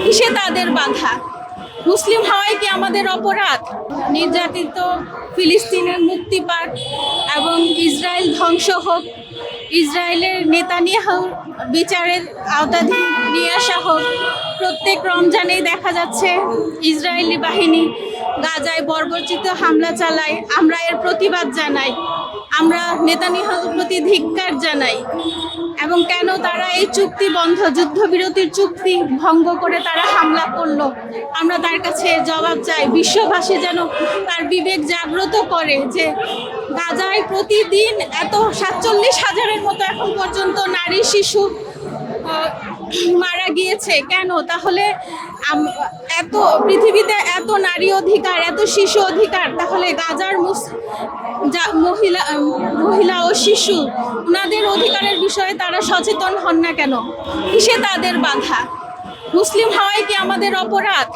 কিসে তাদের বাধা? মুসলিম হওয়াই কি আমাদের অপরাধ? নির্যাতিত ফিলিস্তিনের মুক্তি পাক এবং ইসরায়েল ধ্বংস হোক, ইসরায়েলের নেতানিয়াহু বিচারের আওতাধীন নিয়ে আসা হোক। প্রত্যেক রমজানেই দেখা যাচ্ছে ইসরায়েলি বাহিনী গাজায় বর্বরচিত হামলা চালায়। আমরা এর প্রতিবাদ জানাই, আমরা নেতানিয়াহুর প্রতি ধিক্কার জানাই। এবং কেন তারা এই চুক্তি বন্ধ, যুদ্ধবিরতির চুক্তি ভঙ্গ করে তারা হামলা করলো, আমরা তার কাছে জবাব চাই। বিশ্ববাসী যেন তার বিবেক জাগ্রত করে যে গাজায় প্রতিদিন এত 47,000-এর মতো এখন পর্যন্ত নারী শিশু মারা গিয়েছে। কেন? তাহলে এত পৃথিবীতে এত নারী অধিকার, এত শিশু অধিকার, তাহলে গাজার মহিলা ও শিশু ওনাদের অধিকারের বিষয়ে তারা সচেতন হন না কেন? কিসে তাদের বাধা? মুসলিম হওয়াই কি আমাদের অপরাধ?